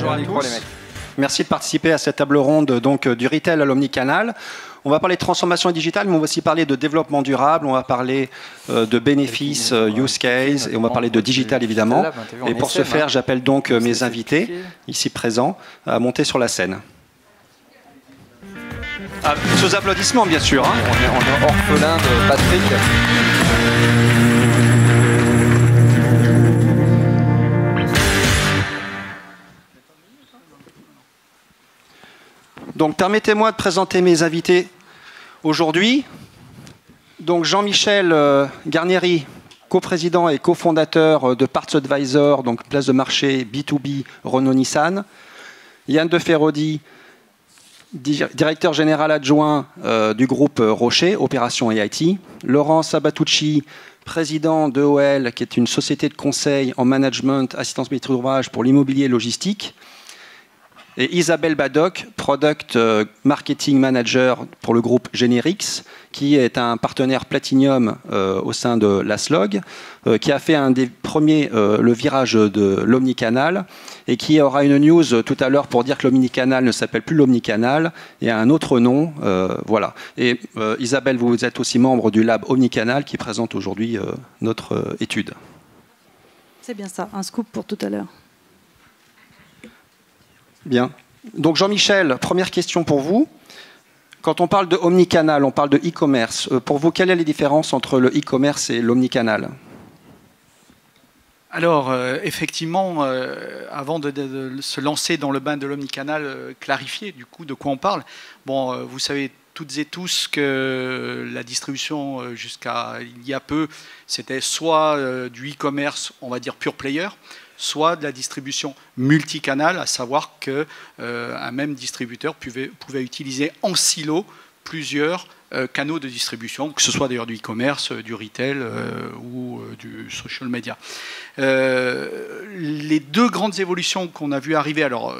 Bonjour à tous. Merci de participer à cette table ronde donc, du retail à l'omnicanal. On va parler de transformation digitale, mais on va aussi parler de développement durable, on va parler de bénéfices, use case, et on va parler de digital évidemment. Et pour ce faire, j'appelle donc mes invités, ici présents, à monter sur la scène. Ah, sous applaudissements, bien sûr. Hein. On est orphelin de Patrick. Donc, permettez-moi de présenter mes invités aujourd'hui. Donc, Jean-Michel Garnieri, coprésident et cofondateur de Parts Advisor, donc place de marché B2B Renault-Nissan. Yann de Ferraudy, directeur général adjoint du groupe Rocher, opération et IT. Laurent Sabatucci, président d'EOL, qui est une société de conseil en management, assistance maîtrise d'ouvrage pour l'immobilier et logistique. Et Isabelle Badoc, Product Marketing Manager pour le groupe Generix, qui est un partenaire Platinum au sein de l'ASLOG, qui a fait un des premiers, le virage de l'omnicanal, et qui aura une news tout à l'heure pour dire que l'omnicanal ne s'appelle plus l'omnicanal, et a un autre nom. Voilà. Et Isabelle, vous êtes aussi membre du lab Omnicanal, qui présente aujourd'hui notre étude. C'est bien ça, un scoop pour tout à l'heure. Bien. Donc Jean-Michel, première question pour vous. Quand on parle de omnicanal, on parle de e-commerce. Pour vous, quelle est la différence entre le e-commerce et l'omnicanal ? Alors, effectivement, avant de se lancer dans le bain de l'omnicanal, clarifier du coup de quoi on parle. Bon, vous savez toutes et tous que la distribution jusqu'à il y a peu, c'était soit du e-commerce, on va dire pure player, soit de la distribution multicanal, à savoir qu'un même distributeur pouvait utiliser en silo plusieurs canaux de distribution, que ce soit d'ailleurs du e-commerce, du retail ou du social media. Les deux grandes évolutions qu'on a vu arriver, alors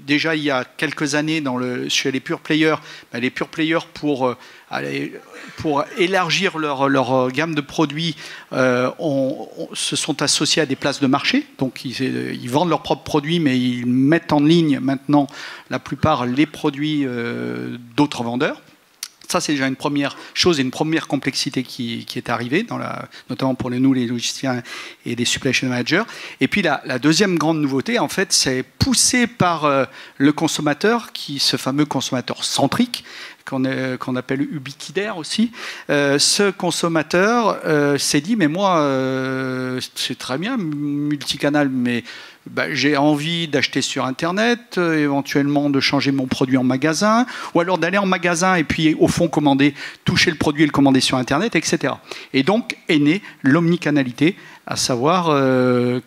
déjà il y a quelques années chez les pure players, les pure players pour élargir leur gamme de produits se sont associés à des places de marché, donc ils vendent leurs propres produits, mais ils mettent en ligne maintenant la plupart les produits d'autres vendeurs. Ça, c'est déjà une première chose et une première complexité qui est arrivée, notamment pour nous, les logisticiens et les supply chain managers. Et puis, la deuxième grande nouveauté, en fait, c'est poussé par le consommateur, ce fameux consommateur centrique, qu'on appelle ubiquidaire aussi. Ce consommateur s'est dit, mais moi, c'est très bien, multicanal, mais j'ai envie d'acheter sur Internet, éventuellement de changer mon produit en magasin, ou alors d'aller en magasin et puis au fond toucher le produit et le commander sur Internet, etc. Et donc est née l'omnicanalité, à savoir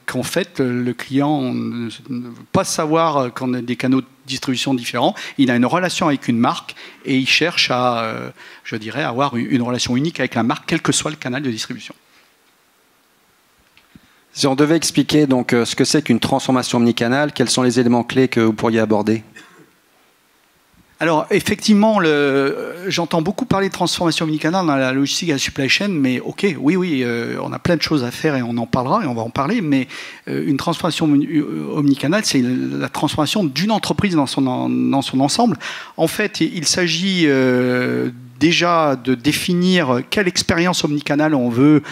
qu'en fait le client ne veut pas savoir qu'on a des canaux de distribution différents, il a une relation avec une marque et il cherche à, je dirais, avoir une relation unique avec la marque, quel que soit le canal de distribution. Si on devait expliquer donc ce que c'est qu'une transformation omnicanal, quels sont les éléments clés que vous pourriez aborder ? Alors, effectivement, j'entends beaucoup parler de transformation omnicanal dans la logistique et la supply chain, mais ok, oui, on a plein de choses à faire et on en parlera et on va en parler, mais une transformation omnicanal, c'est la transformation d'une entreprise dans son ensemble. En fait, il s'agit déjà de définir quelle expérience omnicanal on veut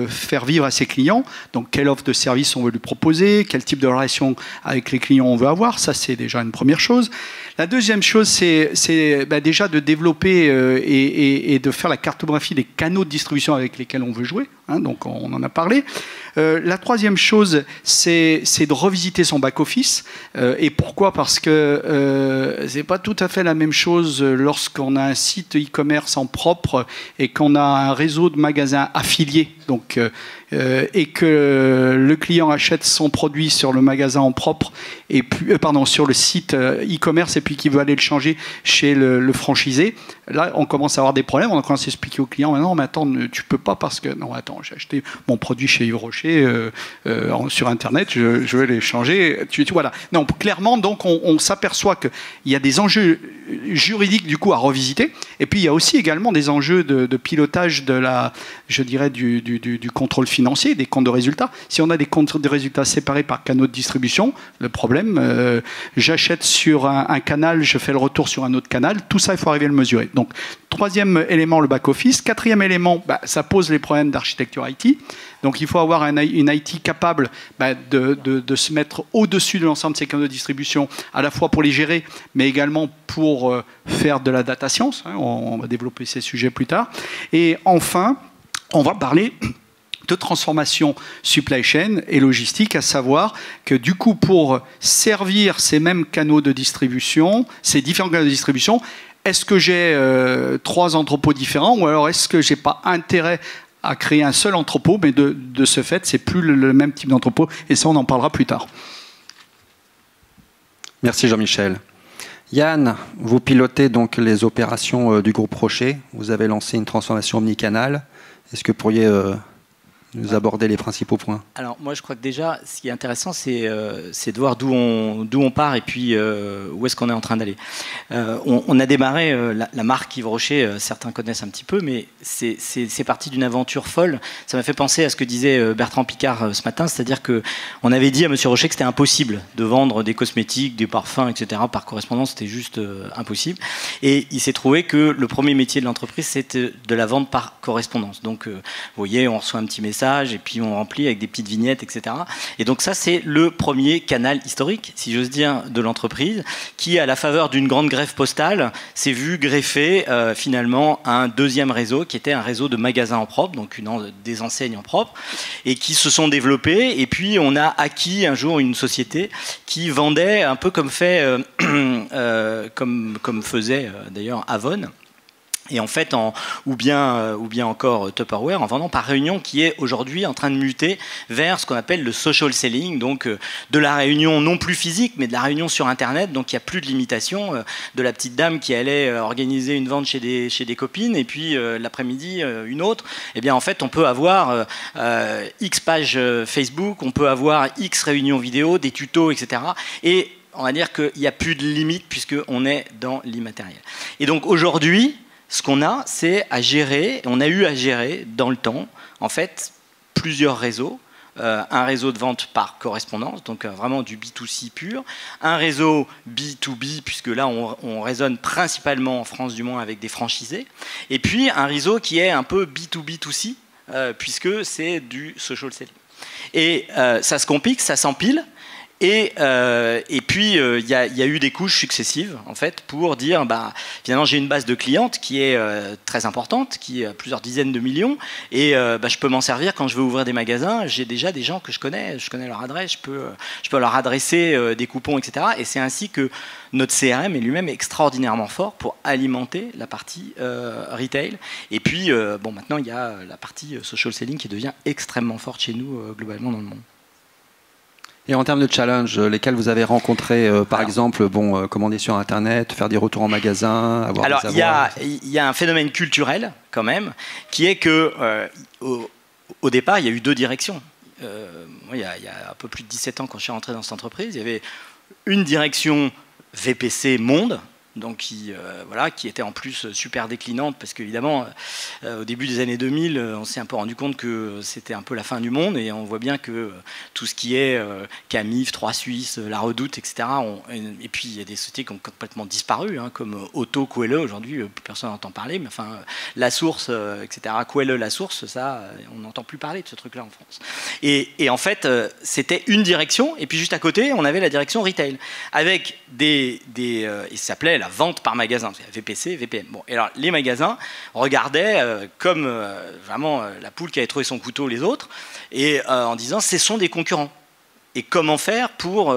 faire vivre à ses clients, donc quelle offre de service on veut lui proposer, quel type de relation avec les clients on veut avoir, ça c'est déjà une première chose. La deuxième chose, c'est déjà de développer et de faire la cartographie des canaux de distribution avec lesquels on veut jouer, hein, donc on en a parlé. La troisième chose, c'est de revisiter son back-office. Et pourquoi ? Parce que c'est pas tout à fait la même chose lorsqu'on a un site e-commerce en propre et qu'on a un réseau de magasins affiliés. Donc, et que le client achète son produit sur le magasin en propre, et puis, sur le site e-commerce, et puis qui veut aller le changer chez le franchisé, là, on commence à avoir des problèmes. On commence à expliquer au client, non, mais attends, tu peux pas parce que... Non, attends, j'ai acheté mon produit chez Yves Rocher sur Internet, je veux les changer. Voilà. Non, clairement, donc, on s'aperçoit qu'il y a des enjeux juridiques, du coup, à revisiter. Et puis, il y a aussi également des enjeux de pilotage de je dirais, du contrôle financier, des comptes de résultats. Si on a des comptes de résultats séparés par canaux de distribution, le problème, j'achète sur un canal, je fais le retour sur un autre canal, tout ça, il faut arriver à le mesurer. Donc, troisième élément, le back-office. Quatrième élément, ça pose les problèmes d'architecture IT. Donc, il faut avoir une IT capable de se mettre au-dessus de l'ensemble de ces canaux de distribution, à la fois pour les gérer, mais également pour faire de la data science. On va développer ces sujets plus tard. Et enfin, on va parler de transformation supply chain et logistique, à savoir que du coup, pour servir ces mêmes canaux de distribution, ces différents canaux de distribution, est-ce que j'ai 3 entrepôts différents ou alors est-ce que j'ai pas intérêt à créer un seul entrepôt, mais de ce fait, c'est plus le même type d'entrepôt, et ça, on en parlera plus tard. Merci Jean-Michel. Yann, vous pilotez donc les opérations du groupe Rocher. Vous avez lancé une transformation omnicanal. Est-ce que vous pourriez nous aborder les principaux points? Alors moi je crois que déjà ce qui est intéressant c'est de voir d'où on part et puis où est-ce qu'on est en train d'aller. On a démarré la marque Yves Rocher, certains connaissent un petit peu, mais c'est parti d'une aventure folle. Ça m'a fait penser à ce que disait Bertrand Piccard ce matin, c'est-à-dire qu'on avait dit à Monsieur Rocher que c'était impossible de vendre des cosmétiques, des parfums, etc. par correspondance, c'était juste impossible. Et il s'est trouvé que le premier métier de l'entreprise c'était de la vente par correspondance. Donc vous voyez, on reçoit un petit message et puis on remplit avec des petites vignettes, etc. Et donc ça, c'est le premier canal historique, si j'ose dire, de l'entreprise, qui, à la faveur d'une grande greffe postale, s'est vu greffer finalement un deuxième réseau, qui était un réseau de magasins en propre, donc des enseignes en propre, et qui se sont développés. Et puis on a acquis un jour une société qui vendait un peu comme comme faisait d'ailleurs Avon. Et en fait, ou bien encore Tupperware, en vendant par réunion, qui est aujourd'hui en train de muter vers ce qu'on appelle le social selling, donc de la réunion non plus physique, mais de la réunion sur Internet, donc il n'y a plus de limitation, de la petite dame qui allait organiser une vente chez des copines, et puis l'après-midi, une autre. Eh bien, en fait, on peut avoir X pages Facebook, on peut avoir X réunions vidéo, des tutos, etc. Et on va dire qu'il n'y a plus de limite, puisqu'on est dans l'immatériel. Et donc, aujourd'hui, ce qu'on a, c'est à gérer, on a eu à gérer dans le temps, en fait, plusieurs réseaux. Un réseau de vente par correspondance, donc vraiment du B2C pur. Un réseau B2B, puisque là, on raisonne principalement en France, du moins, avec des franchisés. Et puis, un réseau qui est un peu B2B2C, puisque c'est du social selling. Et ça se complique, ça s'empile. Et puis, il y a eu des couches successives, en fait, pour dire, finalement, j'ai une base de clientes qui est très importante, qui a plusieurs dizaines de millions, et je peux m'en servir quand je veux ouvrir des magasins. J'ai déjà des gens que je connais leur adresse, je peux leur adresser des coupons, etc. Et c'est ainsi que notre CRM est lui-même extraordinairement fort pour alimenter la partie retail. Et puis, maintenant, il y a la partie social selling qui devient extrêmement forte chez nous, globalement, dans le monde. Et en termes de challenge, lesquels vous avez rencontrés, par exemple, commander sur Internet, faire des retours en magasin, avoir des avoirs? Il y a un phénomène culturel, quand même, qui est que, au départ, il y a eu 2 directions. Moi, il y a un peu plus de 17 ans, quand je suis rentré dans cette entreprise, il y avait une direction VPC Monde, donc qui était en plus super déclinante, parce qu'évidemment, au début des années 2000, on s'est un peu rendu compte que c'était un peu la fin du monde, et on voit bien que tout ce qui est Camif, 3 Suisses, La Redoute, etc., et puis il y a des sociétés qui ont complètement disparu, comme Auto, Quelle, aujourd'hui, plus personne n'entend parler, mais enfin, La Source, etc., Quelle, La Source, ça, on n'entend plus parler de ce truc-là en France. Et en fait, c'était une direction, et puis juste à côté, on avait la direction retail, avec il s'appelait la vente par magasin, VPC, VPM. Bon, et alors les magasins regardaient comme vraiment la poule qui avait trouvé son couteau les autres, et en disant ce sont des concurrents. Et comment faire pour...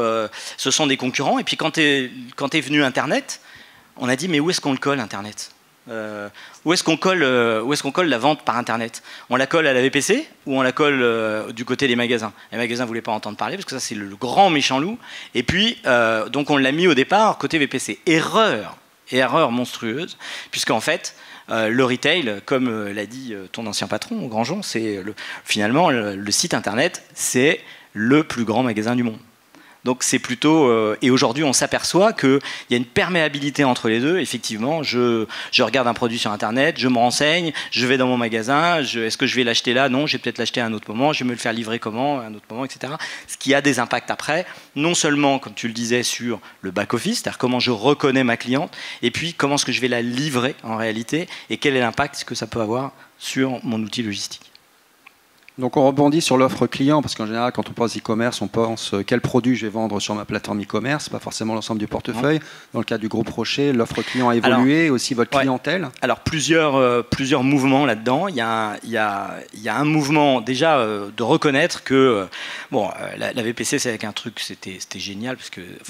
ce sont des concurrents, et puis quand est venu Internet, on a dit mais où est-ce qu'on le colle Internet ? Où est-ce qu'on colle la vente par Internet? On la colle à la VPC ou on la colle du côté des magasins? Les magasins ne voulaient pas entendre parler parce que ça c'est le grand méchant loup. Et puis donc on l'a mis au départ côté VPC. Erreur monstrueuse, puisqu'en fait le retail, comme l'a dit ton ancien patron, Grandjean, c'est finalement le site Internet, c'est le plus grand magasin du monde. Donc c'est plutôt... et aujourd'hui, on s'aperçoit qu'il y a une perméabilité entre les deux. Effectivement, je regarde un produit sur Internet, je me renseigne, je vais dans mon magasin, est-ce que je vais l'acheter là? Non, je vais peut-être l'acheter à un autre moment, je vais me le faire livrer comment? À un autre moment, etc. Ce qui a des impacts après, non seulement, comme tu le disais, sur le back-office, c'est-à-dire comment je reconnais ma cliente, et puis comment est-ce que je vais la livrer en réalité, et quel est l'impact que ça peut avoir sur mon outil logistique. Donc on rebondit sur l'offre client, parce qu'en général, quand on pense e-commerce, on pense quel produit je vais vendre sur ma plateforme e-commerce, pas forcément l'ensemble du portefeuille. Dans le cas du groupe Rocher, l'offre client a évolué, aussi votre clientèle. Alors plusieurs mouvements là-dedans. Il y a un mouvement déjà de reconnaître que la VPC c'est avec un truc, c'était génial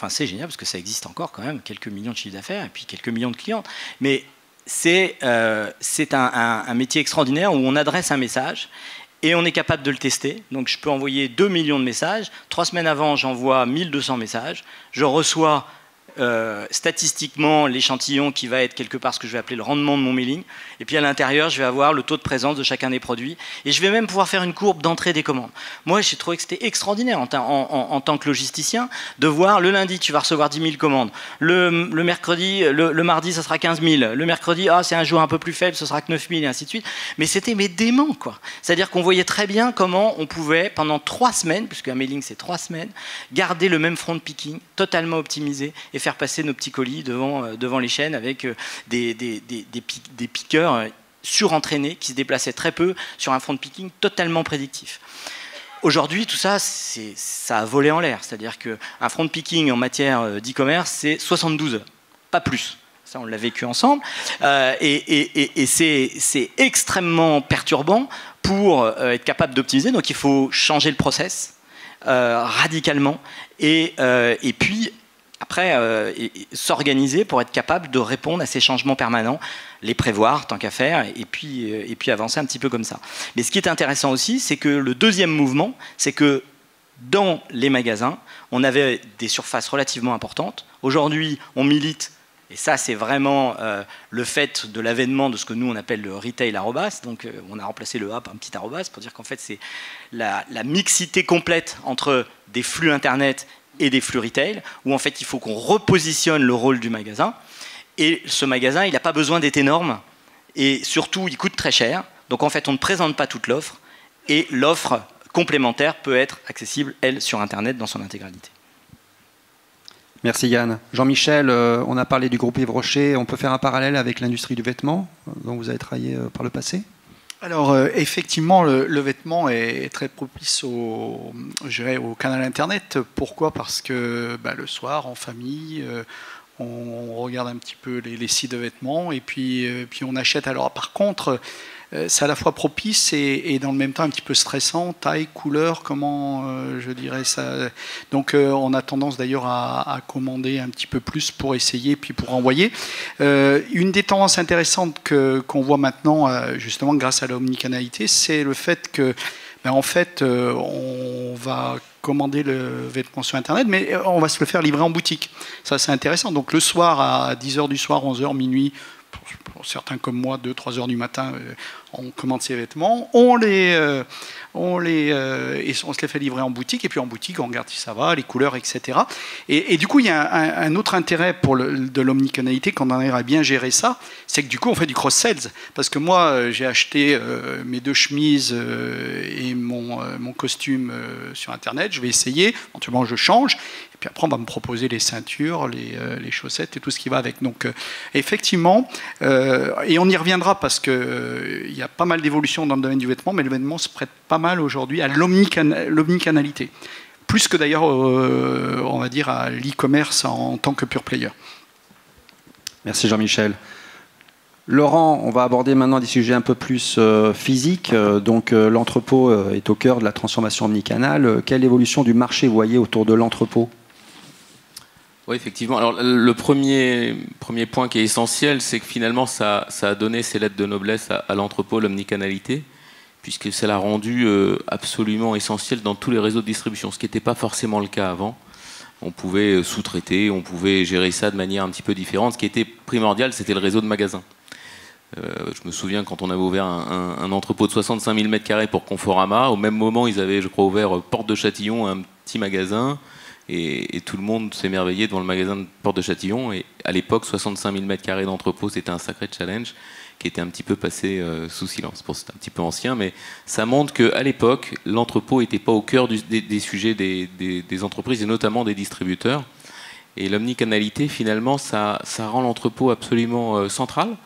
c'est génial parce que ça existe encore quand même, quelques millions de chiffres d'affaires et puis quelques millions de clients. Mais c'est un métier extraordinaire où on adresse un message. Et on est capable de le tester. Donc je peux envoyer 2 millions de messages. 3 semaines avant, j'envoie 1200 messages. Je reçois statistiquement l'échantillon qui va être quelque part ce que je vais appeler le rendement de mon mailing. Et puis à l'intérieur, je vais avoir le taux de présence de chacun des produits. Et je vais même pouvoir faire une courbe d'entrée des commandes. Moi, j'ai trouvé que c'était extraordinaire en tant que logisticien de voir le lundi, tu vas recevoir 10 000 commandes. Le mercredi, le mardi, ça sera 15 000. Le mercredi, c'est un jour un peu plus faible, ce sera que 9 000 et ainsi de suite. Mais c'était dément, quoi. C'est-à-dire qu'on voyait très bien comment on pouvait, pendant 3 semaines, puisque un mailing c'est 3 semaines, garder le même front picking, totalement optimisé, et faire passer nos petits colis devant les chaînes avec des piqueurs surentraînés qui se déplaçaient très peu sur un front picking totalement prédictif. Aujourd'hui, tout ça, ça a volé en l'air. C'est-à-dire qu'un front picking en matière d'e-commerce, c'est 72 heures, pas plus. Ça, on l'a vécu ensemble. Et c'est extrêmement perturbant pour être capable d'optimiser. Donc, il faut changer le process radicalement. Et puis... après, s'organiser pour être capable de répondre à ces changements permanents, les prévoir tant qu'à faire, et puis avancer un petit peu comme ça. Mais ce qui est intéressant aussi, c'est que le deuxième mouvement, c'est que dans les magasins, on avait des surfaces relativement importantes. Aujourd'hui, on milite, et ça c'est vraiment le fait de l'avènement de ce que nous on appelle le retail arrobas, donc on a remplacé le A par un petit arrobas, pour dire qu'en fait c'est la mixité complète entre des flux internet et des flux retail, où en fait il faut qu'on repositionne le rôle du magasin. Et ce magasin, il n'a pas besoin d'être énorme, et surtout il coûte très cher. Donc en fait on ne présente pas toute l'offre, et l'offre complémentaire peut être accessible, elle, sur Internet dans son intégralité. Merci Yann. Jean-Michel, on a parlé du groupe Yves Rocher, on peut faire un parallèle avec l'industrie du vêtement, dont vous avez travaillé par le passé? Alors effectivement, le vêtement est très propice au canal Internet. Pourquoi? Parce que le soir, en famille, on regarde un petit peu les sites de vêtements et puis on achète. Alors par contre, c'est à la fois propice et dans le même temps un petit peu stressant. Taille, couleur, comment je dirais ça. Donc on a tendance d'ailleurs à commander un petit peu plus pour essayer puis pour envoyer. Une des tendances intéressantes qu'on voit maintenant, justement grâce à l'omnicanalité, c'est le fait que en fait, on va commander le vêtement sur Internet, mais on va se le faire livrer en boutique. Ça, c'est intéressant. Donc le soir, à 10h du soir, 11h, minuit, pour certains comme moi, 2-3 heures du matin, on commande ces vêtements, on se les fait livrer en boutique, et puis en boutique, on regarde si ça va, les couleurs, etc. Et du coup, il y a un autre intérêt de l'omnicanalité, quand on arrive à bien gérer ça, c'est que du coup, on fait du cross-sales. Parce que moi, j'ai acheté mes 2 chemises et mon costume sur Internet, je vais essayer, éventuellement je change, et puis après, on va me proposer les ceintures, les chaussettes et tout ce qui va avec. Donc, effectivement, et on y reviendra parce qu'il y a pas mal d'évolutions dans le domaine du vêtement, mais le vêtement se prête pas mal aujourd'hui à l'omnicanalité. Plus que d'ailleurs, on va dire, à l'e-commerce en tant que pure player. Merci Jean-Michel. Laurent, on va aborder maintenant des sujets un peu plus physiques. Donc l'entrepôt est au cœur de la transformation omnicanale. Quelle évolution du marché vous voyez autour de l'entrepôt ? Oui, effectivement. Alors, le premier point qui est essentiel, c'est que finalement, ça a donné ses lettres de noblesse à l'entrepôt, l'omnicanalité, puisque ça l'a rendu absolument essentiel dans tous les réseaux de distribution, ce qui n'était pas forcément le cas avant. On pouvait sous-traiter, on pouvait gérer ça de manière un petit peu différente. Ce qui était primordial, c'était le réseau de magasins. Je me souviens quand on avait ouvert un entrepôt de 65 000 m² pour Conforama, au même moment, ils avaient, je crois, ouvert Porte de Châtillon, un petit magasin. Et tout le monde s'émerveillait devant le magasin de Porte de Châtillon. Et à l'époque, 65 000 m² d'entrepôt, c'était un sacré challenge qui était un petit peu passé sous silence. Bon, c'est un petit peu ancien, mais ça montre qu'à l'époque, l'entrepôt n'était pas au cœur des sujets des entreprises et notamment des distributeurs. Et l'omnicanalité, finalement, ça rend l'entrepôt absolument central.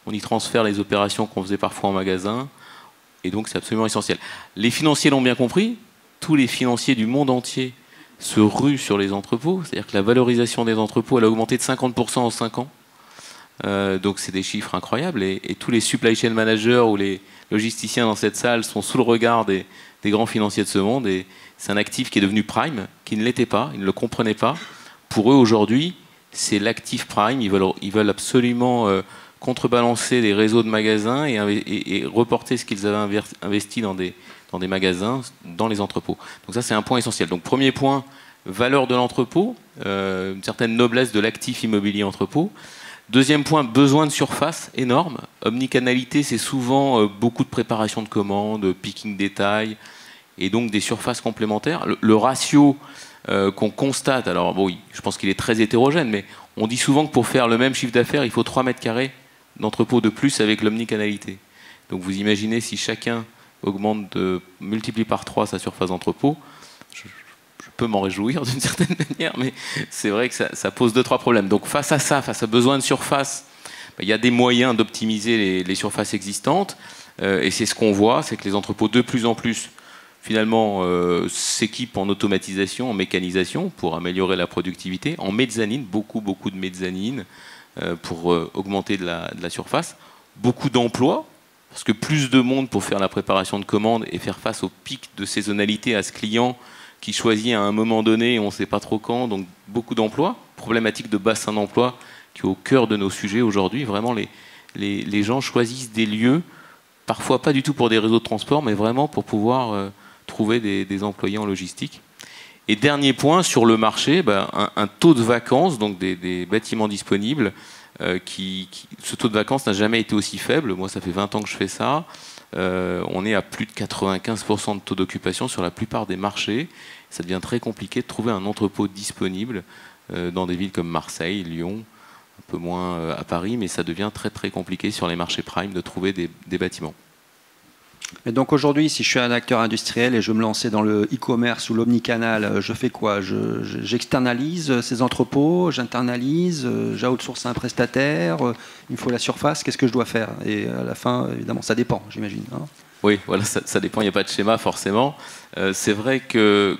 On y transfère les opérations qu'on faisait parfois en magasin. Et donc, c'est absolument essentiel. Les financiers l'ont bien compris. Tous les financiers du monde entier se ruent sur les entrepôts, c'est-à-dire que la valorisation des entrepôts elle a augmenté de 50% en 5 ans. Donc c'est des chiffres incroyables et tous les supply chain managers ou les logisticiens dans cette salle sont sous le regard des grands financiers de ce monde et c'est un actif qui est devenu prime, qui ne l'était pas, ils ne le comprenaient pas. Pour eux aujourd'hui, c'est l'actif prime, ils veulent absolument contrebalancer les réseaux de magasins et reporter ce qu'ils avaient investi dans des magasins, dans les entrepôts. Donc ça, c'est un point essentiel. Donc premier point, valeur de l'entrepôt, une certaine noblesse de l'actif immobilier entrepôt. Deuxième point, besoin de surface énorme. Omnicanalité, c'est souvent beaucoup de préparation de commandes, picking détail, et donc des surfaces complémentaires. Le ratio qu'on constate, alors bon, je pense qu'il est très hétérogène, mais on dit souvent que pour faire le même chiffre d'affaires, il faut 3 m² d'entrepôt de plus avec l'omnicanalité. Donc vous imaginez si chacun multiplie par 3 sa surface d'entrepôt, je peux m'en réjouir d'une certaine manière, mais c'est vrai que ça pose 2-3 problèmes. Donc face à ça, face à besoin de surface, il y a des moyens d'optimiser les surfaces existantes, et c'est ce qu'on voit, c'est que les entrepôts de plus en plus finalement s'équipent en automatisation, en mécanisation pour améliorer la productivité, en mezzanine, beaucoup de mezzanine pour augmenter de la surface, beaucoup d'emplois, parce que plus de monde pour faire la préparation de commandes et faire face au pic de saisonnalité à ce client qui choisit à un moment donné, on ne sait pas trop quand, donc beaucoup d'emplois, problématique de bassin d'emploi qui est au cœur de nos sujets aujourd'hui. Vraiment, les gens choisissent des lieux, parfois pas du tout pour des réseaux de transport, mais vraiment pour pouvoir trouver des employés en logistique. Et dernier point, sur le marché, un taux de vacances, donc des bâtiments disponibles, ce taux de vacances n'a jamais été aussi faible. Moi, ça fait 20 ans que je fais ça. On est à plus de 95% de taux d'occupation sur la plupart des marchés. Ça devient très compliqué de trouver un entrepôt disponible dans des villes comme Marseille, Lyon, un peu moins à Paris, mais ça devient très très compliqué sur les marchés prime de trouver des bâtiments. Et donc aujourd'hui, si je suis un acteur industriel et je veux me lancer dans le e-commerce ou l'omnicanal, je fais quoi? J'externalise ces entrepôts, j'internalise, j'outsource à un prestataire, il me faut la surface, qu'est-ce que je dois faire? Et à la fin, évidemment, ça dépend, j'imagine. Hein. Oui, voilà, ça dépend, il n'y a pas de schéma forcément. C'est vrai que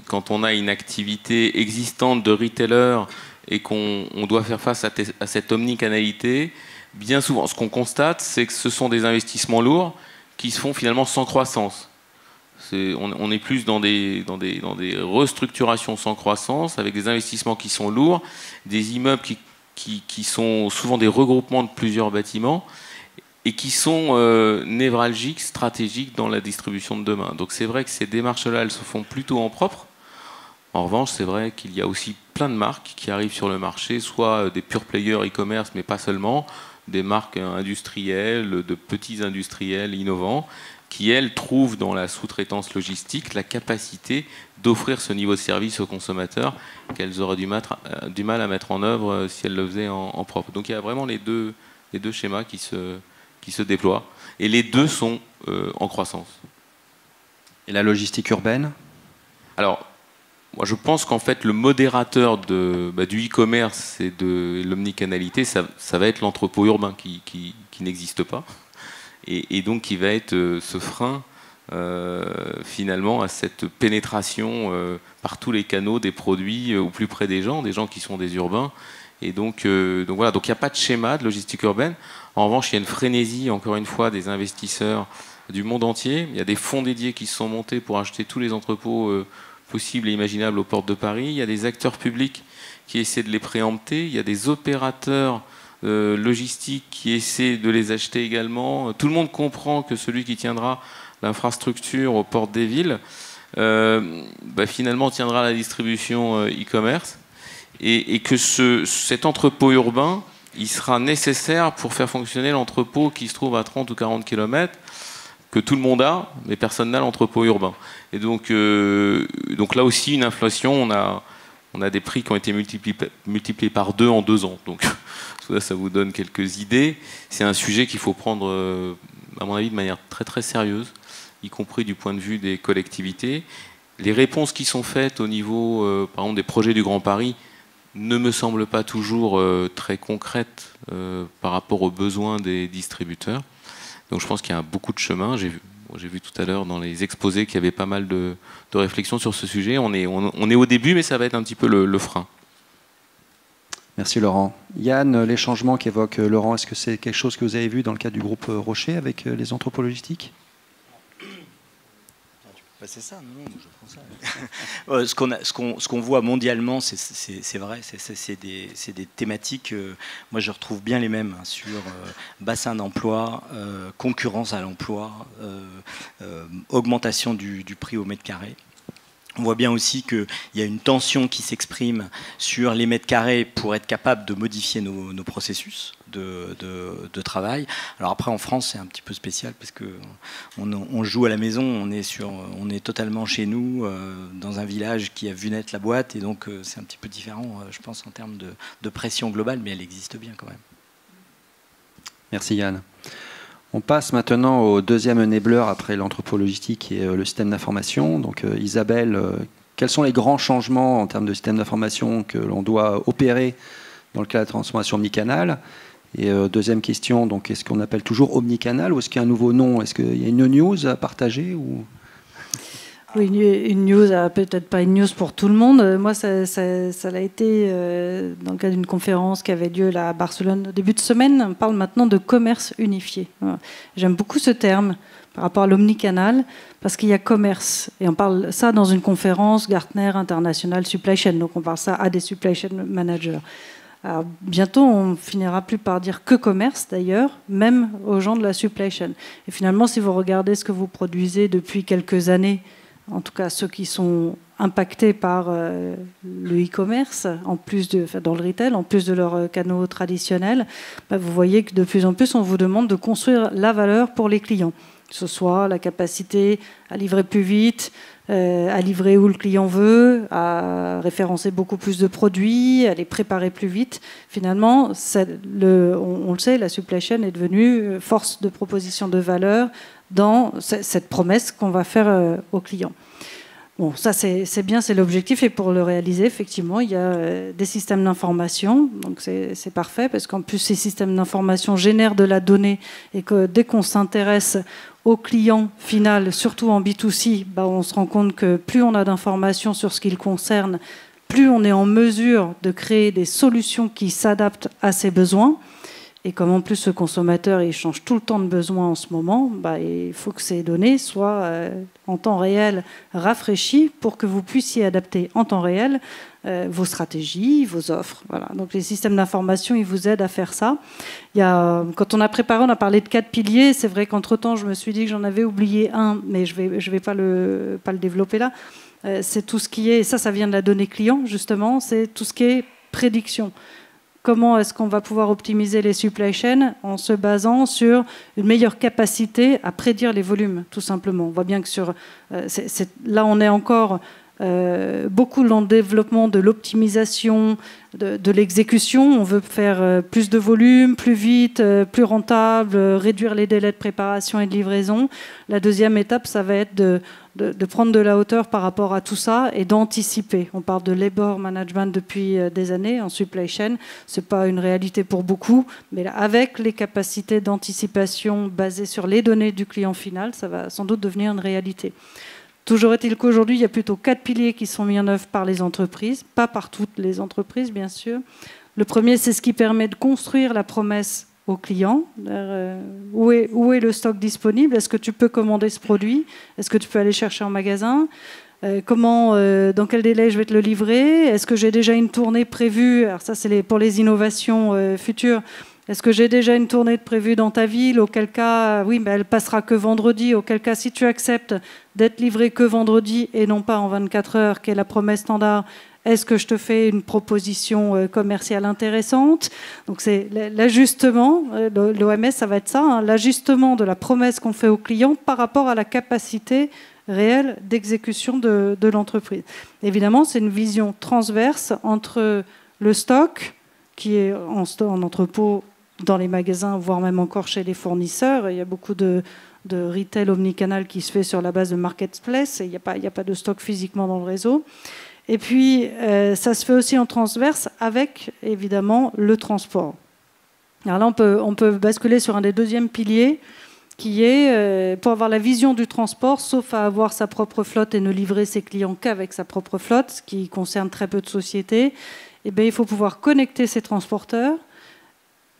quand on a une activité existante de retailer et qu'on doit faire face à cette omnicanalité, bien souvent, ce qu'on constate, c'est que ce sont des investissements lourds qui se font finalement sans croissance. On est plus dans des restructurations sans croissance, avec des investissements qui sont lourds, des immeubles qui sont souvent des regroupements de plusieurs bâtiments, et qui sont névralgiques, stratégiques dans la distribution de demain. Donc c'est vrai que ces démarches-là, elles se font plutôt en propre. En revanche, c'est vrai qu'il y a aussi plein de marques qui arrivent sur le marché, soit des pure players e-commerce, mais pas seulement, des marques industrielles, de petits industriels innovants, qui, elles, trouvent dans la sous-traitance logistique la capacité d'offrir ce niveau de service aux consommateurs qu'elles auraient du mal à mettre en œuvre si elles le faisaient en propre. Donc il y a vraiment les deux schémas qui se déploient, et les deux sont en croissance. Et la logistique urbaine? Alors, moi, je pense qu'en fait, le modérateur du e-commerce et de l'omnicanalité, ça va être l'entrepôt urbain qui n'existe pas. Et donc, qui va être ce frein, finalement, à cette pénétration par tous les canaux des produits au plus près des gens qui sont des urbains. Et donc voilà, donc il n'y a pas de schéma de logistique urbaine. En revanche, il y a une frénésie, encore une fois, des investisseurs du monde entier. Il y a des fonds dédiés qui se sont montés pour acheter tous les entrepôts possibles et imaginables aux portes de Paris. Il y a des acteurs publics qui essaient de les préempter. Il y a des opérateurs logistiques qui essaient de les acheter également. Tout le monde comprend que celui qui tiendra l'infrastructure aux portes des villes, finalement tiendra la distribution e-commerce, et que cet entrepôt urbain, il sera nécessaire pour faire fonctionner l'entrepôt qui se trouve à 30 ou 40 km, que tout le monde a, mais personne n'a l'entrepôt urbain. Et donc là aussi, une inflation, on a des prix qui ont été multipliés par 2 en 2 ans. Donc ça vous donne quelques idées. C'est un sujet qu'il faut prendre, à mon avis, de manière très très sérieuse, y compris du point de vue des collectivités. Les réponses qui sont faites au niveau, par exemple, des projets du Grand Paris ne me semblent pas toujours très concrètes par rapport aux besoins des distributeurs. Donc je pense qu'il y a beaucoup de chemin. J'ai vu tout à l'heure dans les exposés qu'il y avait pas mal de réflexions sur ce sujet. On est au début, mais ça va être un petit peu le frein. Merci Laurent. Yann, les changements qu'évoque Laurent, est-ce que c'est quelque chose que vous avez vu dans le cadre du groupe Rocher avec les entrepôts logistiques ? C'est ça, non, je prends ça. Ce qu'on voit mondialement, c'est vrai, c'est des thématiques, moi je retrouve bien les mêmes, sur bassin d'emploi, concurrence à l'emploi, augmentation du prix au mètre carré. On voit bien aussi qu'il y a une tension qui s'exprime sur les mètres carrés pour être capable de modifier nos processus de travail. Alors après, en France, c'est un petit peu spécial parce qu'on joue à la maison, on est totalement chez nous, dans un village qui a vu naître la boîte, et donc c'est un petit peu différent, je pense, en termes de pression globale, mais elle existe bien quand même. Merci Yann. On passe maintenant au deuxième enabler après l'entrepôt logistique, qui est le système d'information. Donc Isabelle, quels sont les grands changements en termes de système d'information que l'on doit opérer dans le cas de la transformation omnicanal? Et deuxième question, donc est-ce qu'on appelle toujours omnicanal ou est-ce qu'il y a un nouveau nom? Est-ce qu'il y a une news à partager ou... Oui, une news, peut-être pas une news pour tout le monde. Moi, ça l'a été dans le cadre d'une conférence qui avait lieu là à Barcelone au début de semaine. On parle maintenant de commerce unifié. Voilà. J'aime beaucoup ce terme par rapport à l'omnicanal, parce qu'il y a commerce. Et on parle ça dans une conférence Gartner International Supply Chain. Donc on parle ça à des supply chain managers. Alors, bientôt, on finira plus par dire que commerce, d'ailleurs, même aux gens de la supply chain. Et finalement, si vous regardez ce que vous produisez depuis quelques années, en tout cas ceux qui sont impactés par le e-commerce, dans le retail, en plus de leurs canaux traditionnels, vous voyez que de plus en plus, on vous demande de construire la valeur pour les clients. Que ce soit la capacité à livrer plus vite, à livrer où le client veut, à référencer beaucoup plus de produits, à les préparer plus vite. Finalement, on le sait, la supply chain est devenue force de proposition de valeur dans cette promesse qu'on va faire aux clients. Bon, ça c'est bien, c'est l'objectif, et pour le réaliser, effectivement, il y a des systèmes d'information, donc c'est parfait, parce qu'en plus ces systèmes d'information génèrent de la donnée, et que dès qu'on s'intéresse au client final, surtout en B2C, on se rend compte que plus on a d'informations sur ce qu'il concerne, plus on est en mesure de créer des solutions qui s'adaptent à ses besoins. Et comme en plus ce consommateur il change tout le temps de besoin en ce moment, il faut que ces données soient en temps réel rafraîchies pour que vous puissiez adapter en temps réel vos stratégies, vos offres. Voilà. Donc les systèmes d'information, ils vous aident à faire ça. Quand on a préparé, on a parlé de 4 piliers. C'est vrai qu'entre-temps, je me suis dit que j'en avais oublié un, mais je vais pas le développer là. C'est tout ce qui est, ça vient de la donnée client justement, c'est tout ce qui est prédiction. Comment est-ce qu'on va pouvoir optimiser les supply chains en se basant sur une meilleure capacité à prédire les volumes, tout simplement. On voit bien que là, on est encore beaucoup dans le développement de l'optimisation, de l'exécution. On veut faire plus de volume, plus vite, plus rentable, réduire les délais de préparation et de livraison. La deuxième étape, ça va être de prendre de la hauteur par rapport à tout ça et d'anticiper. On parle de labor management depuis des années en supply chain. Ce n'est pas une réalité pour beaucoup, mais là, avec les capacités d'anticipation basées sur les données du client final, ça va sans doute devenir une réalité. Toujours est-il qu'aujourd'hui, il y a plutôt 4 piliers qui sont mis en œuvre par les entreprises, pas par toutes les entreprises, bien sûr. Le premier, c'est ce qui permet de construire la promesse au client. Où est le stock disponible? Est-ce que tu peux commander ce produit? Est-ce que tu peux aller chercher en magasin? dans quel délai je vais te le livrer? Est-ce que j'ai déjà une tournée prévue? Alors ça, c'est pour les innovations futures. Est-ce que j'ai déjà une tournée prévue dans ta ville? Auquel cas, oui, mais elle passera que vendredi. Auquel cas, si tu acceptes d'être livré que vendredi et non pas en 24 heures, qui est la promesse standard, est-ce que je te fais une proposition commerciale intéressante? Donc c'est l'ajustement, l'OMS, ça va être ça, hein, l'ajustement de la promesse qu'on fait au client par rapport à la capacité réelle d'exécution de l'entreprise. Évidemment, c'est une vision transverse entre le stock, qui est en entrepôt dans les magasins, voire même encore chez les fournisseurs. Il y a beaucoup de retail omnicanal qui se fait sur la base de marketplace, et il n'y a pas de stock physiquement dans le réseau. Et puis, ça se fait aussi en transverse avec, évidemment, le transport. Alors là, on peut basculer sur un des deuxièmes piliers, qui est, pour avoir la vision du transport, sauf à avoir sa propre flotte et ne livrer ses clients qu'avec sa propre flotte, ce qui concerne très peu de sociétés, eh bien, il faut pouvoir connecter ces transporteurs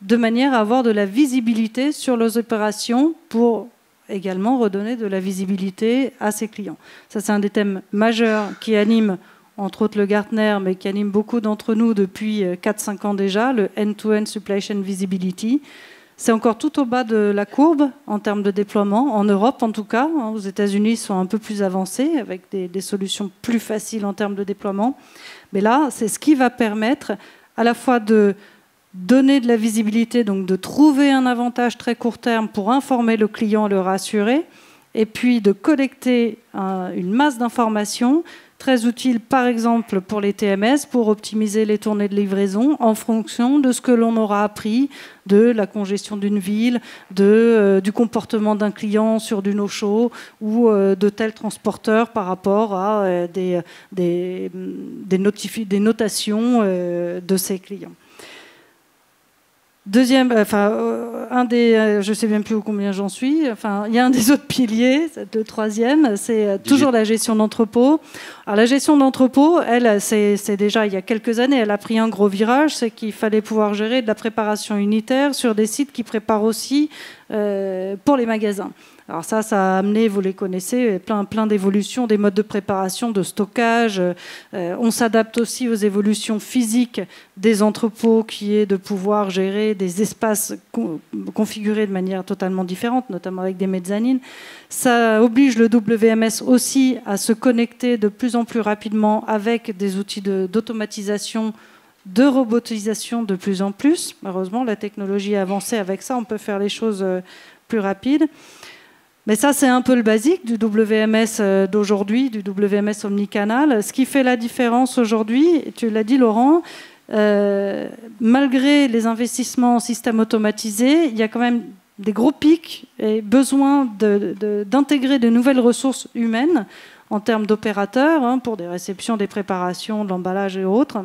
de manière à avoir de la visibilité sur leurs opérations pour également redonner de la visibilité à ses clients. Ça, c'est un des thèmes majeurs qui anime entre autres le Gartner, mais qui anime beaucoup d'entre nous depuis 4-5 ans déjà, le End-to-End Supply Chain Visibility. C'est encore tout au bas de la courbe en termes de déploiement, en Europe en tout cas. Aux États-Unis, ils sont un peu plus avancés, avec des solutions plus faciles en termes de déploiement. Mais là, c'est ce qui va permettre à la fois de donner de la visibilité, donc de trouver un avantage très court terme pour informer le client, le rassurer, et puis de collecter une masse d'informations très utile, par exemple, pour les TMS, pour optimiser les tournées de livraison en fonction de ce que l'on aura appris de la congestion d'une ville, du comportement d'un client sur du no-show ou de tel transporteur par rapport à des notations de ses clients. Deuxième, je ne sais même plus combien j'en suis. Il y a un des autres piliers, le troisième, c'est toujours la gestion d'entrepôt. Alors la gestion d'entrepôt, elle, c'est déjà il y a quelques années, elle a pris un gros virage, c'est qu'il fallait pouvoir gérer de la préparation unitaire sur des sites qui préparent aussi pour les magasins. Alors ça a amené, vous les connaissez, plein d'évolutions, des modes de préparation, de stockage. On s'adapte aussi aux évolutions physiques des entrepôts, qui est de pouvoir gérer des espaces configurés de manière totalement différente, notamment avec des mezzanines. Ça oblige le WMS aussi à se connecter de plus en plus rapidement avec des outils d'automatisation, de robotisation de plus en plus. Heureusement, la technologie a avancé avec ça, on peut faire les choses plus rapides. Mais ça, c'est un peu le basique du WMS d'aujourd'hui, du WMS omnicanal. Ce qui fait la différence aujourd'hui, tu l'as dit Laurent, malgré les investissements en système automatisé, il y a quand même des gros pics et besoin d'intégrer de nouvelles ressources humaines en termes d'opérateurs, pour des réceptions, des préparations, de l'emballage et autres.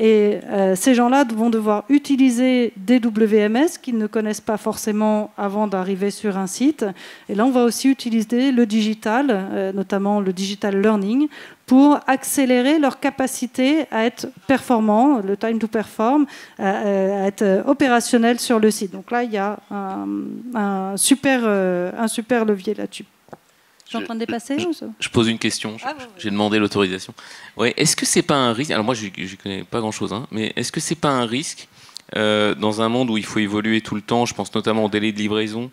Et ces gens-là vont devoir utiliser des WMS qu'ils ne connaissent pas forcément avant d'arriver sur un site. Et là, on va aussi utiliser le digital, notamment le digital learning, pour accélérer leur capacité à être performants, le time to perform, à être opérationnel sur le site. Donc là, il y a un super levier là-dessus. Je suis en train de dépasser je pose une question. J'ai demandé l'autorisation. Ouais, est-ce que c'est pas un risque? Alors moi, je connais pas grand-chose, mais est-ce que c'est pas un risque dans un monde où il faut évoluer tout le temps? Je pense notamment au délai de livraison.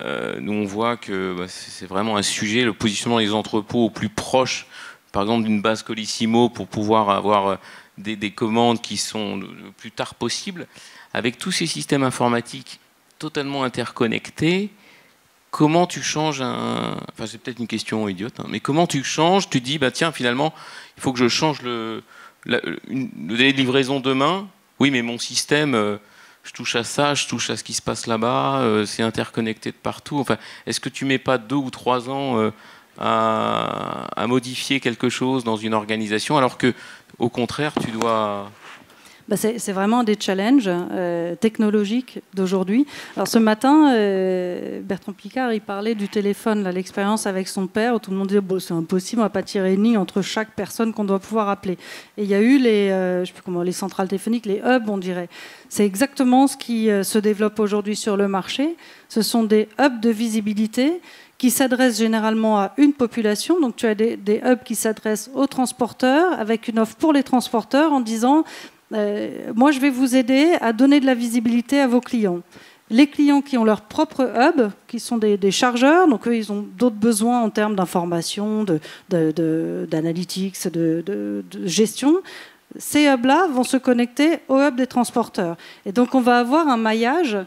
Nous, on voit que c'est vraiment un sujet, le positionnement des entrepôts au plus proche, par exemple d'une base Colissimo, pour pouvoir avoir des commandes qui sont le plus tard possible. Avec tous ces systèmes informatiques totalement interconnectés, comment tu changes Enfin, c'est peut-être une question idiote, mais comment tu changes? Tu dis, tiens, finalement, il faut que je change le délai de livraison demain. Oui, mais mon système, je touche à ça, je touche à ce qui se passe là-bas, c'est interconnecté de partout. Enfin, est-ce que tu mets pas 2 ou 3 ans à modifier quelque chose dans une organisation, alors que, au contraire, tu dois... C'est vraiment des challenges technologiques d'aujourd'hui. Alors ce matin, Bertrand Piccard, il parlait du téléphone, l'expérience avec son père, où tout le monde disait c'est impossible, on ne va pas tirer une ligne entre chaque personne qu'on doit pouvoir appeler. Et il y a eu les centrales téléphoniques, les hubs, on dirait. C'est exactement ce qui se développe aujourd'hui sur le marché. Ce sont des hubs de visibilité qui s'adressent généralement à une population. Donc tu as des hubs qui s'adressent aux transporteurs avec une offre pour les transporteurs en disant moi je vais vous aider à donner de la visibilité à vos clients. Les clients qui ont leur propre hub, qui sont des chargeurs, donc eux, ils ont d'autres besoins en termes d'information, d'analytics, de gestion. Ces hubs-là vont se connecter au hub des transporteurs. Et donc, on va avoir un maillage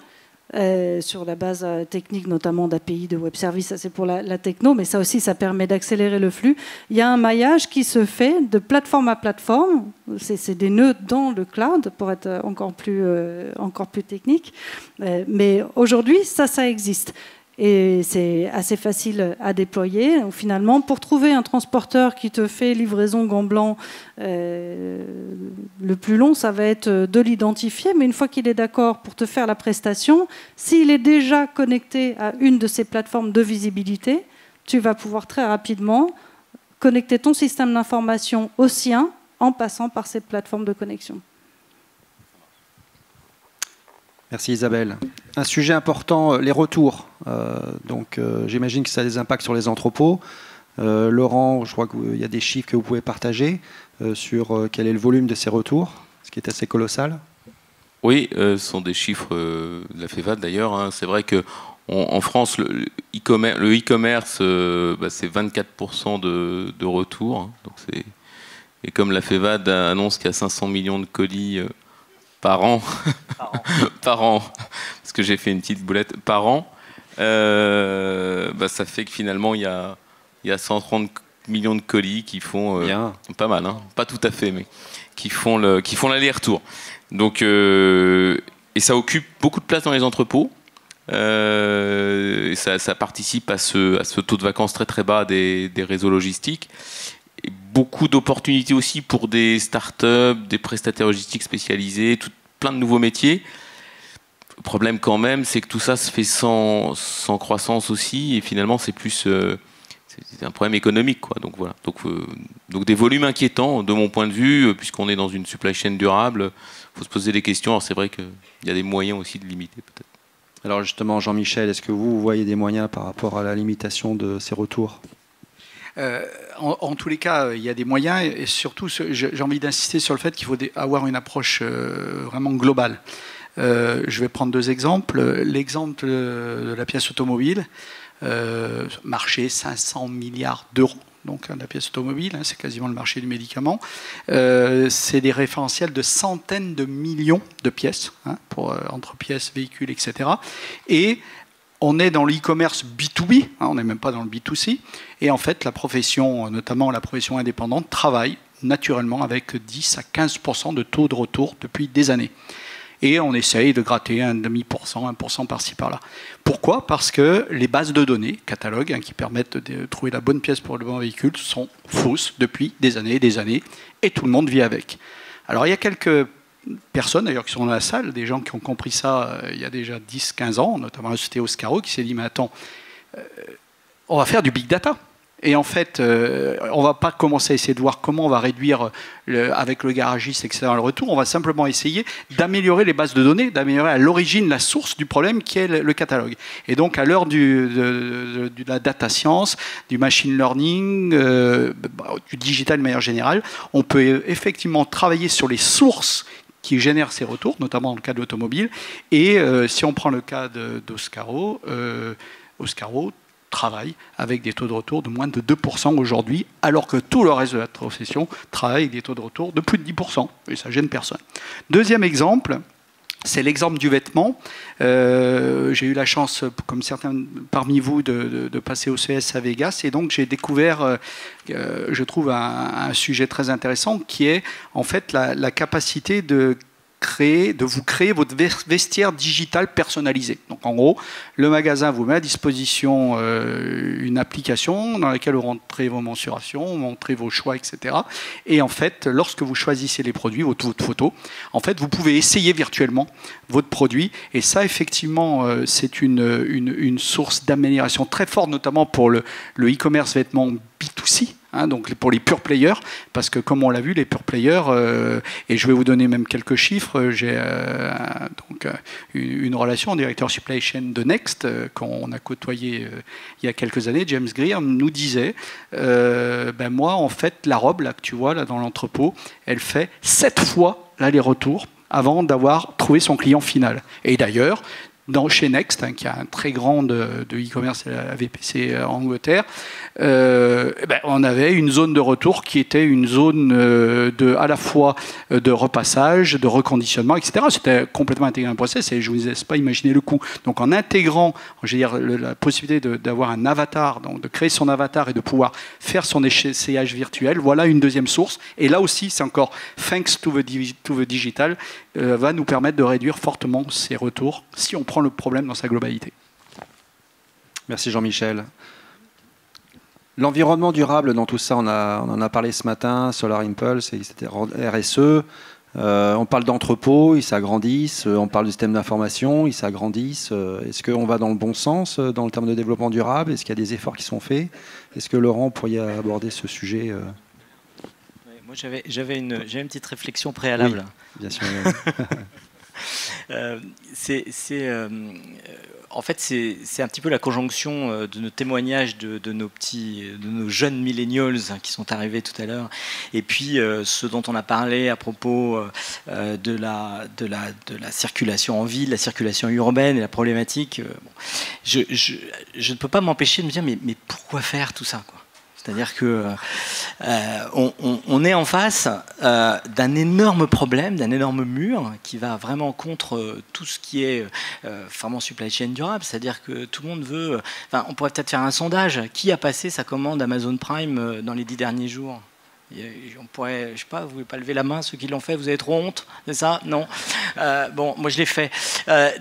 sur la base technique, notamment d'API, de web service, ça c'est pour la techno, mais ça aussi, ça permet d'accélérer le flux. Il y a un maillage qui se fait de plateforme à plateforme. C'est des nœuds dans le cloud, pour être encore plus technique. Mais aujourd'hui, ça existe. Et c'est assez facile à déployer. Donc, finalement, pour trouver un transporteur qui te fait livraison gants blancs, le plus long, ça va être de l'identifier. Mais une fois qu'il est d'accord pour te faire la prestation, s'il est déjà connecté à une de ces plateformes de visibilité, tu vas pouvoir très rapidement connecter ton système d'information au sien en passant par cette plateforme de connexion. Merci Isabelle. Un sujet important, les retours. J'imagine que ça a des impacts sur les entrepôts. Laurent, je crois qu'il y a des chiffres que vous pouvez partager sur quel est le volume de ces retours, ce qui est assez colossal. Oui, ce sont des chiffres de la FEVAD d'ailleurs. Hein. C'est vrai qu'en France, le e-commerce, c'est 24% de retours. Hein. Donc et comme la FEVAD annonce qu'il y a 500 millions de colis par an, parce que j'ai fait une petite boulette, par an, ça fait que finalement il y a 130 millions de colis qui font pas mal, hein, pas tout à fait, mais qui font l'aller-retour. Donc et ça occupe beaucoup de place dans les entrepôts. Et ça participe à ce taux de vacances très très bas des réseaux logistiques. Et beaucoup d'opportunités aussi pour des startups, des prestataires logistiques spécialisés, plein de nouveaux métiers. Le problème quand même, c'est que tout ça se fait sans croissance aussi, et finalement c'est plus c'est un problème économique, quoi. Donc voilà. Donc des volumes inquiétants de mon point de vue, puisqu'on est dans une supply chain durable. Il faut se poser des questions. Alors c'est vrai qu'il y a des moyens aussi de limiter peut-être. Alors justement, Jean-Michel, est-ce que vous voyez des moyens par rapport à la limitation de ces retours ? En tous les cas, il y a des moyens, et surtout, j'ai envie d'insister sur le fait qu'il faut avoir une approche vraiment globale. Je vais prendre deux exemples. L'exemple de la pièce automobile, marché 500 milliards d'euros. Donc la pièce automobile, c'est quasiment le marché du médicament. C'est des référentiels de centaines de millions de pièces, entre pièces, véhicules, etc. Et on est dans l'e-commerce B2B, on n'est même pas dans le B2C. Et en fait, la profession, notamment la profession indépendante, travaille naturellement avec 10 à 15% de taux de retour depuis des années. Et on essaye de gratter 0,5%, 1% par-ci par-là. Pourquoi ? Parce que les bases de données, catalogues, qui permettent de trouver la bonne pièce pour le bon véhicule, sont fausses depuis des années, et tout le monde vit avec. Alors il y a quelques personnes d'ailleurs qui sont dans la salle, des gens qui ont compris ça il y a déjà 10-15 ans, notamment la société Oscaro, qui s'est dit mais attends, on va faire du big data. Et en fait, on ne va pas commencer à essayer de voir comment on va réduire avec le garagiste, etc. le retour. On va simplement essayer d'améliorer les bases de données, d'améliorer à l'origine la source du problème qui est le catalogue. Et donc, à l'heure de la data science, du machine learning, du digital de manière générale, on peut effectivement travailler sur les sources qui génèrent ces retours, notamment dans le cas de l'automobile. Et si on prend le cas d'Oscaro, Oscaro travaille avec des taux de retour de moins de 2% aujourd'hui, alors que tout le reste de la profession travaille avec des taux de retour de plus de 10%, et ça gêne personne. Deuxième exemple, c'est l'exemple du vêtement. J'ai eu la chance, comme certains parmi vous, de passer au CES à Vegas, et donc j'ai découvert, je trouve, un sujet très intéressant, qui est en fait la capacité de vous créer votre vestiaire digital personnalisé. Donc en gros, le magasin vous met à disposition une application dans laquelle vous rentrez vos mensurations, vous montrez vos choix, etc. Et en fait, lorsque vous choisissez les produits, votre photo, en fait, vous pouvez essayer virtuellement votre produit. Et ça, effectivement, c'est une source d'amélioration très forte, notamment pour le e-commerce vêtements B2C. hein, donc pour les pure players, parce que comme on l'a vu, les pure players, et je vais vous donner même quelques chiffres, j'ai une relation en directeur supply chain de Next, qu'on a côtoyé il y a quelques années. James Greer nous disait, moi en fait la robe là que tu vois là dans l'entrepôt, elle fait 7 fois l'aller-retour avant d'avoir trouvé son client final. Et d'ailleurs, chez Next, qui a un très grand de e-commerce à VPC en Angleterre, on avait une zone de retour qui était une zone à la fois de repassage, de reconditionnement, etc. C'était complètement intégré dans le process et je ne vous laisse pas imaginer le coût. Donc en intégrant, je veux dire, la possibilité d'avoir un avatar, donc de créer son avatar et de pouvoir faire son essayage virtuel, voilà une deuxième source. Et là aussi, c'est encore thanks to the digital, va nous permettre de réduire fortement ces retours si on prend le problème dans sa globalité. Merci Jean-Michel. L'environnement durable dans tout ça, on en a parlé ce matin, Solar Impulse, etc., RSE. On parle d'entrepôts, ils s'agrandissent. On parle du système d'information, ils s'agrandissent. Est-ce qu'on va dans le bon sens dans le terme de développement durable? Est-ce qu'il y a des efforts qui sont faits? Est-ce que Laurent pourrait aborder ce sujet? Moi, j'avais une petite réflexion préalable. Oui, bien sûr. En fait, c'est un petit peu la conjonction de nos témoignages de nos jeunes millennials qui sont arrivés tout à l'heure, et puis ce dont on a parlé à propos de la circulation en ville, la circulation urbaine et la problématique. Je ne peux pas m'empêcher de me dire mais pourquoi faire tout ça, quoi? C'est-à-dire que on est en face d'un énorme problème, d'un énorme mur qui va vraiment contre tout ce qui est vraiment supply chain durable. C'est-à-dire que tout le monde veut... on pourrait peut-être faire un sondage. Qui a passé sa commande Amazon Prime dans les 10 derniers jours? On pourrait, je sais pas, vous ne pouvez pas lever la main, ceux qui l'ont fait, vous avez trop honte, c'est ça? Non. Bon, moi je l'ai fait.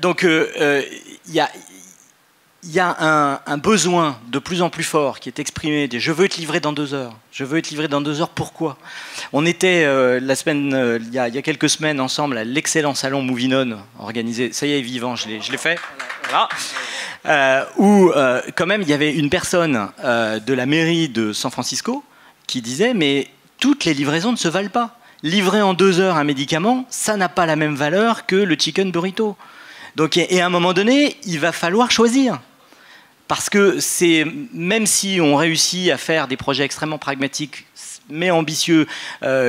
Donc il y a un besoin de plus en plus fort qui est exprimé. Je veux être livré dans 2 heures. Je veux être livré dans 2 heures. Pourquoi? On était il y a quelques semaines ensemble à l'excellent salon Movinon organisé. Ça y est, vivant, je l'ai fait. Voilà. Où quand même il y avait une personne de la mairie de San Francisco qui disait mais toutes les livraisons ne se valent pas. Livrer en 2 heures un médicament, ça n'a pas la même valeur que le chicken burrito. Donc, et à un moment donné, il va falloir choisir. Parce que même si on réussit à faire des projets extrêmement pragmatiques, mais ambitieux,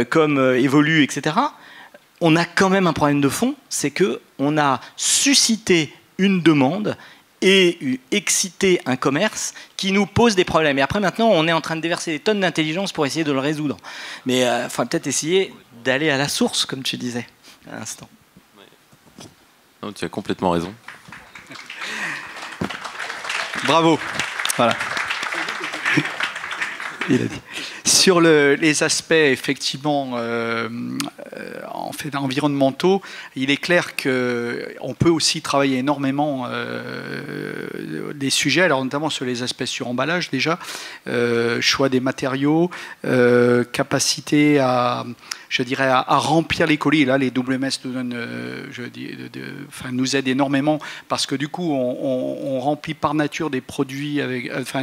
comme Evolu, etc., on a quand même un problème de fond, c'est qu'on a suscité une demande et excité un commerce qui nous pose des problèmes. Et après, maintenant, on est en train de déverser des tonnes d'intelligence pour essayer de le résoudre. Mais il faudra peut-être essayer d'aller à la source, comme tu disais à l'instant. Non, tu as complètement raison. Bravo. Voilà. Il a dit. Sur les aspects effectivement environnementaux, il est clair qu'on peut aussi travailler énormément des sujets, alors notamment sur les aspects sur emballage déjà, choix des matériaux, capacité à remplir les colis. Et là, les WMS nous aident énormément parce que du coup, on remplit par nature des produits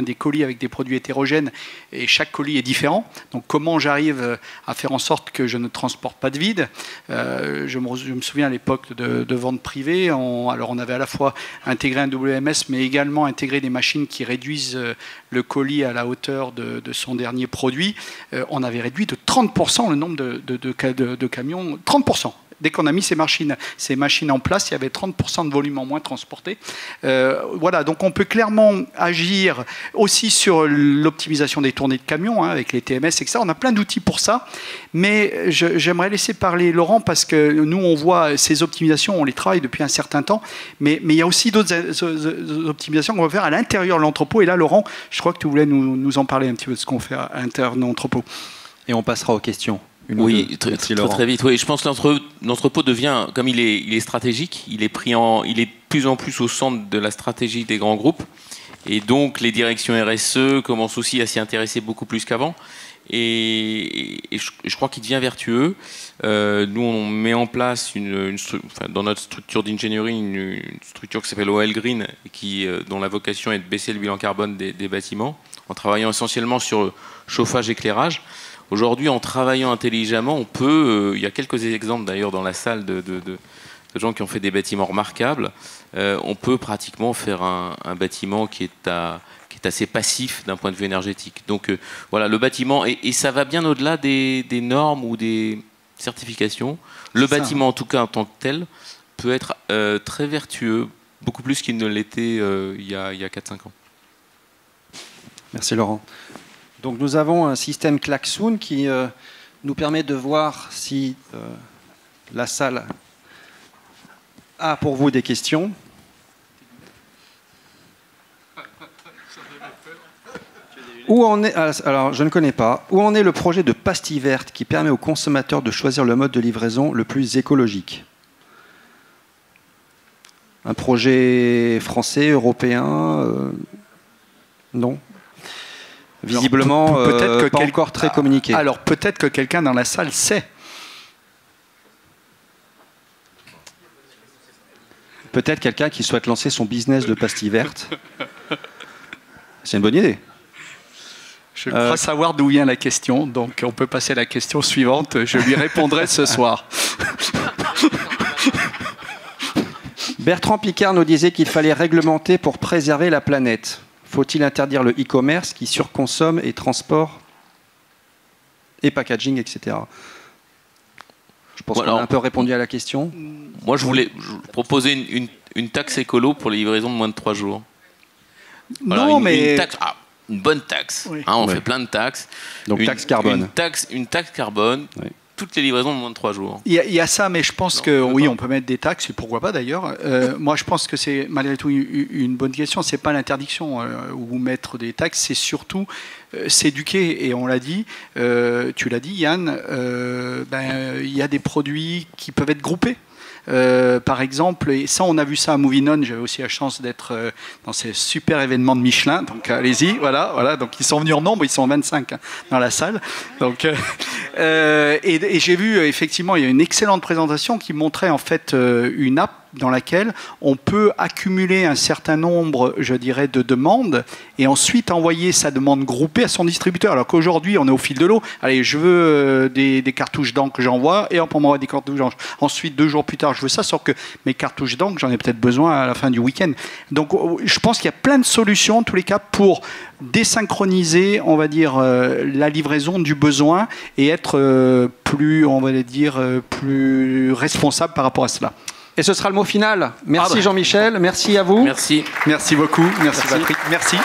des colis avec des produits hétérogènes et chaque colis est différent. Donc, comment j'arrive à faire en sorte que je ne transporte pas de vide? Je me souviens à l'époque de vente privée. Alors, on avait à la fois intégré un WMS, mais également intégré des machines qui réduisent le colis à la hauteur de son dernier produit. On avait réduit de 30% le nombre de camions, 30%. Dès qu'on a mis ces machines en place, il y avait 30% de volume en moins transporté. Voilà, donc on peut clairement agir aussi sur l'optimisation des tournées de camions, avec les TMS, etc. On a plein d'outils pour ça, mais j'aimerais laisser parler Laurent parce que nous, on voit ces optimisations, on les travaille depuis un certain temps, mais il y a aussi d'autres optimisations qu'on va faire à l'intérieur de l'entrepôt. Et là, Laurent, je crois que tu voulais nous en parler un petit peu de ce qu'on fait à l'intérieur de l'entrepôt. Et on passera aux questions. Oui, très vite. Oui, je pense que l'entrepôt devient, comme il est stratégique, il est de plus en plus au centre de la stratégie des grands groupes. Et donc, les directions RSE commencent aussi à s'y intéresser beaucoup plus qu'avant. et je crois qu'il devient vertueux. Nous, on met en place dans notre structure d'ingénierie une structure qui s'appelle OL Green, dont la vocation est de baisser le bilan carbone des bâtiments, en travaillant essentiellement sur chauffage, éclairage. Aujourd'hui, en travaillant intelligemment, on peut, il y a quelques exemples d'ailleurs dans la salle de gens qui ont fait des bâtiments remarquables, on peut pratiquement faire un bâtiment qui est assez passif d'un point de vue énergétique. Donc voilà, le bâtiment, et ça va bien au-delà des normes ou des certifications. Le bâtiment, en tout cas en tant que tel, peut être très vertueux, beaucoup plus qu'il ne l'était il y a 4-5 ans. Merci Laurent. Donc nous avons un système klaxoon qui nous permet de voir si la salle a pour vous des questions. Où en est, alors je ne connais pas, où en est le projet de pastille verte qui permet aux consommateurs de choisir le mode de livraison le plus écologique? Un projet français, européen non. Visiblement, peut-être que pas encore très communiqué. Alors peut-être que quelqu'un dans la salle sait. Peut-être quelqu'un qui souhaite lancer son business de pastille verte. C'est une bonne idée. Je crois savoir d'où vient la question, donc on peut passer à la question suivante. Je lui répondrai ce soir. Bertrand Picard nous disait qu'il fallait réglementer pour préserver la planète. Faut-il interdire le e-commerce qui surconsomme et transport et packaging, etc. Je pense qu'on a un peu répondu à la question. Moi, je voulais proposer une taxe écolo pour les livraisons de moins de 3 jours. Voilà, non, mais... une bonne taxe. Oui. On fait plein de taxes. Donc taxe carbone. Une taxe carbone. Oui. Toutes les livraisons de moins de 3 jours. Il y a ça, mais je pense que oui, on peut mettre des taxes, et pourquoi pas d'ailleurs. Moi, je pense que c'est malgré tout une bonne question. C'est pas l'interdiction ou mettre des taxes, c'est surtout s'éduquer. Et on l'a dit, tu l'as dit, Yann, il y a des produits qui peuvent être groupés. Par exemple, et ça on a vu ça à Movienon, j'avais aussi la chance d'être dans ces super événements de Michelin, donc allez-y, voilà, donc ils sont venus en nombre, ils sont 25 dans la salle, donc, et j'ai vu effectivement, il y a une excellente présentation qui montrait en fait une app dans laquelle on peut accumuler un certain nombre, je dirais, de demandes et ensuite envoyer sa demande groupée à son distributeur. Alors qu'aujourd'hui, on est au fil de l'eau. Allez, je veux des cartouches d'encre que j'envoie et hop, on m'envoie des cartouches d'encre. Ensuite, 2 jours plus tard, je veux ça, sauf que mes cartouches d'encre, j'en ai peut-être besoin à la fin du week-end. Donc, je pense qu'il y a plein de solutions, en tous les cas, pour désynchroniser, on va dire, la livraison du besoin et être plus, on va dire, plus responsable par rapport à cela. Et ce sera le mot final. Merci Jean-Michel, merci à vous. Merci. Merci beaucoup. Merci Patrick. Merci.